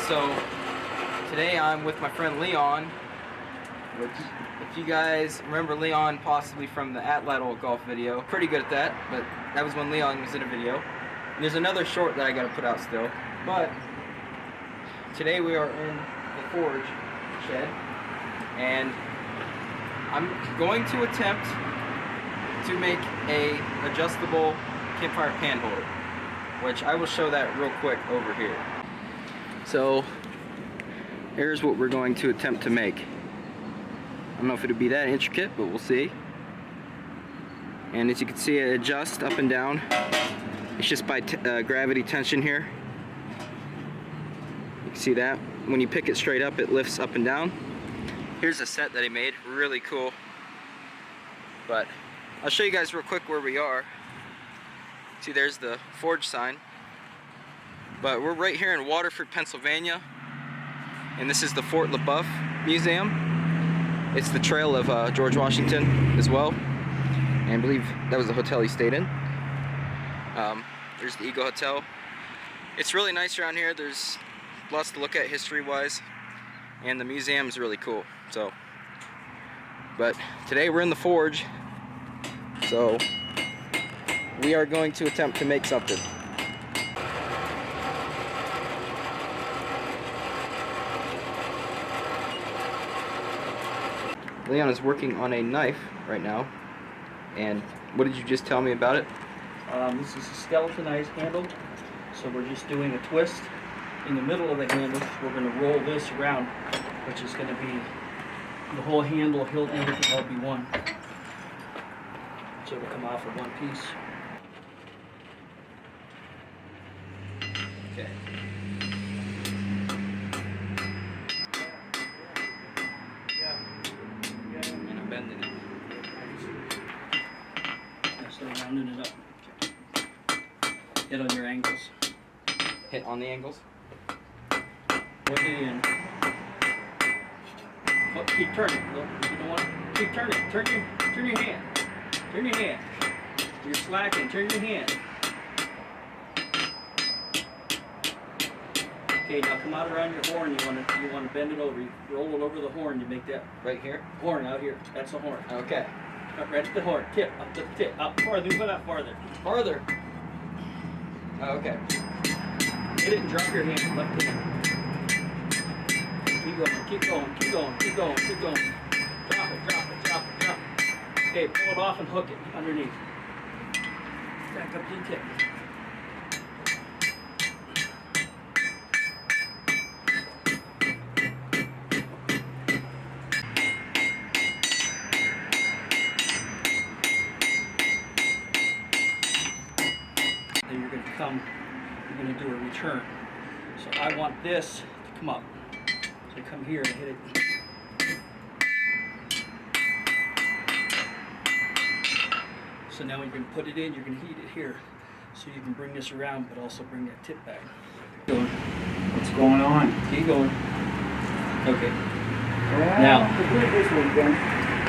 so today I'm with my friend Leon, which, if you guys remember Leon possibly from the Atlatl golf video, pretty good at that, but that was when Leon was in a video. And there's another short that I gotta put out still, but today we are in the forge shed, and I'm going to attempt to make a adjustable Campfire pan holder, which I will show that real quick over here. So here's what we're going to attempt to make. I don't know if it'll be that intricate, but we'll see. And as you can see, it adjusts up and down. It's just by gravity tension here. You can see that. When you pick it straight up, it lifts up and down. Here's a set that he made, really cool. But I'll show you guys real quick where we are. See, there's the forge sign. But we're right here in Waterford, Pennsylvania. And this is the Fort LaBeouf Museum. It's the trail of George Washington as well. And I believe that was the hotel he stayed in. There's the Eagle Hotel. It's really nice around here. There's lots to look at history-wise. And the museum is really cool. So, but today we're in the forge. So we are going to attempt to make something. Leon is working on a knife right now. And what did you just tell me about it? This is a skeletonized handle. So we're just doing a twist in the middle of the handle. We're going to roll this around, which is going to be the whole handle, hilt, and everything will be one. So it'll come off in one piece. Okay. And I'm bending it. Now start rounding it up. Hit on your angles. Hit on the angles. Work it in. Oh, keep turning. Look, you don't want to keep turning. Turn your hand. Turn your hand. You're slacking. Turn your hand. Okay, now come out around your horn. You want to bend it over. You roll it over the horn. You make that Right here? horn out here. That's the horn. Okay. Right at the horn. Tip up the tip. Up farther. Put up farther. Farther. Oh, okay. Hit it and drop your hand. Left hand. Keep going. Keep going. Keep going. Keep going. Keep going. Drop it. Drop it. Drop it. Drop it. Okay, pull it off and hook it underneath. Back up to the tip. Then you're going to do a return. So I want this to come up. So come here and hit it. So now when you're going to put it in, you're going to heat it here. So you can bring this around, but also bring that tip back. What's going on? Keep going. Okay. Well, Now,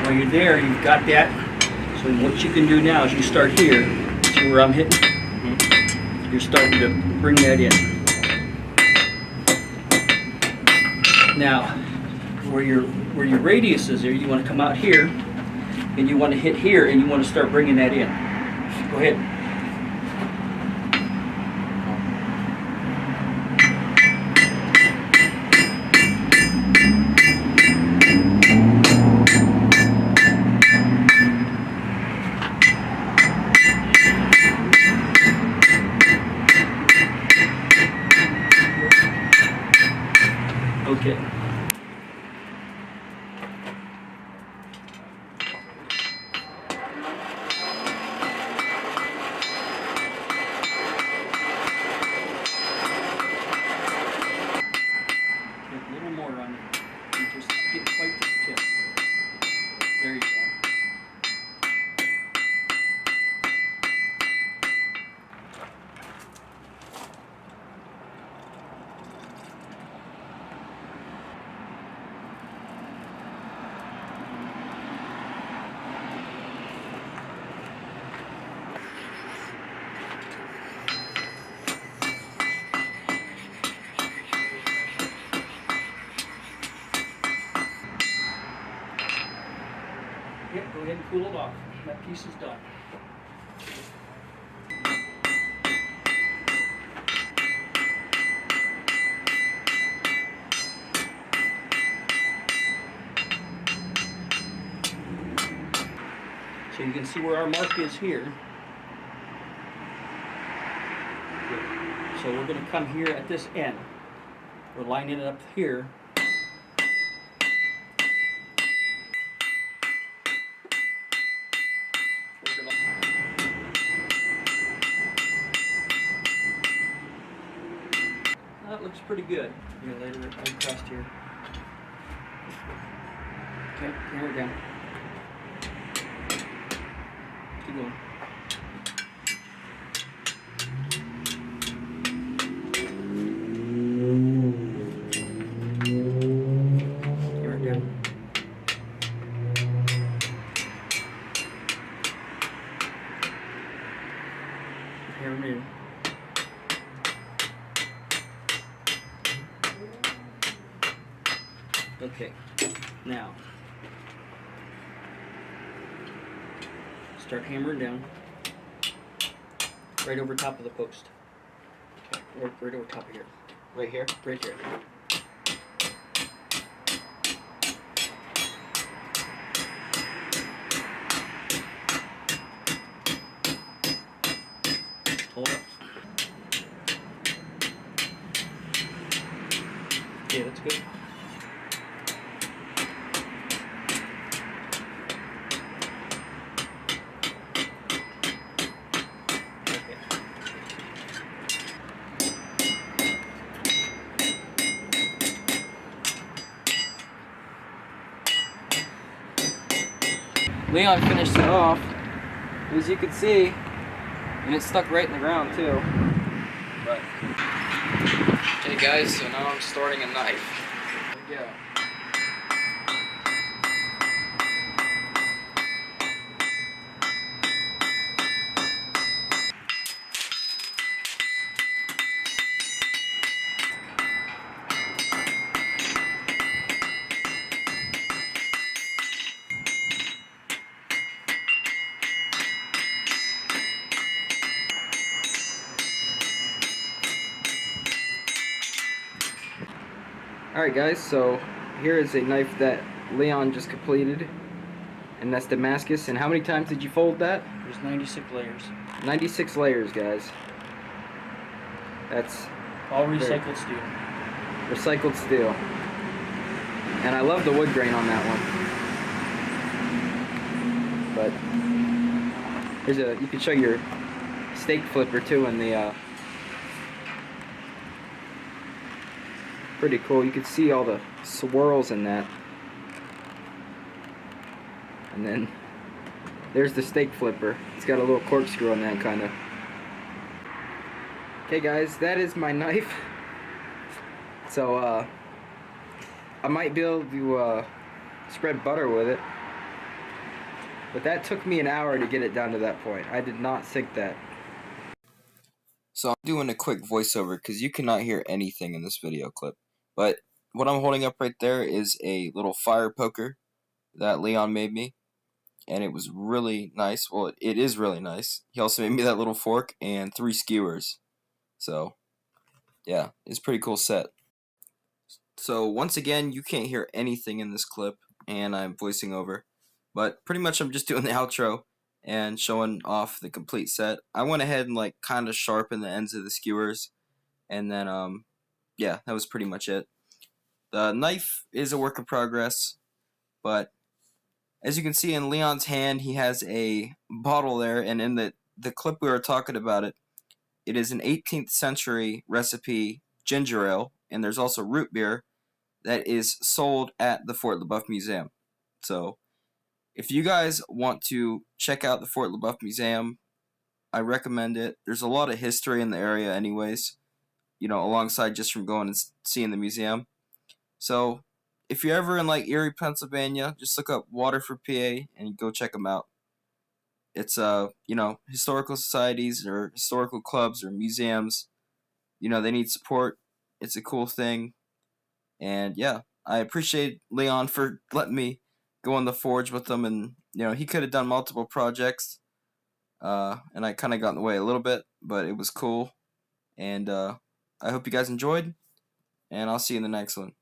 while you're there, you've got that. So what you can do now is you start here. See where I'm hitting? You're starting to bring that in. Now, where your radius is there, you want to come out here, and you want to hit here, and you want to start bringing that in. Go ahead. Okay. Yep, go ahead and cool it off. That piece is done. So you can see where our mark is here. So we're going to come here at this end. We're lining it up here. That looks pretty good. You're going to lay it right across here. Okay, hammer it down. Keep going. Hammer it down. Hammer it in. Okay, now start hammering down right over top of the post. Okay, right over top of here. Right here? Right here. Hold up. Okay, that's good. Leon finished it off, as you can see, and it stuck right in the ground too. But okay, guys, so now I'm starting a knife. Here we go. Alright guys, so here is a knife that Leon just completed, and that's Damascus. And how many times did you fold that? There's 96 layers. 96 layers, guys. That's All recycled steel. recycled steel. And I love the wood grain on that one. But there's a, you can show your steak flipper too in the pretty cool. You can see all the swirls in that. And then there's the steak flipper. It's got a little corkscrew on that, kind of. Okay guys, that is my knife. So I might be able to spread butter with it, but that took me an hour to get it down to that point. I did not sink that. So I'm doing a quick voiceover because you cannot hear anything in this video clip. But what I'm holding up right there is a little fire poker that Leon made me, and it was really nice. Well, it is really nice. He also made me that little fork and 3 skewers. So yeah, it's a pretty cool set. So once again, you can't hear anything in this clip, and I'm voicing over. But pretty much I'm just doing the outro and showing off the complete set. I went ahead and like kind of sharpened the ends of the skewers, and then yeah, that was pretty much it. The knife is a work in progress, but as you can see in Leon's hand, he has a bottle there, and in the clip we were talking about it, it is an 18th century recipe ginger ale, and there's also root beer that is sold at the Fort LaBeouf Museum. So if you guys want to check out the Fort LaBeouf Museum, I recommend it. There's a lot of history in the area anyways, you know, alongside just from going and seeing the museum. So if you're ever in like Erie, Pennsylvania, just look up Waterford, PA, and go check them out. It's you know, historical societies or historical clubs or museums, you know, they need support. It's a cool thing. And yeah, I appreciate Leon for letting me go go on the forge with him, and he could have done multiple projects, and I kind of got in the way a little bit, but it was cool, and I hope you guys enjoyed, and I'll see you in the next one.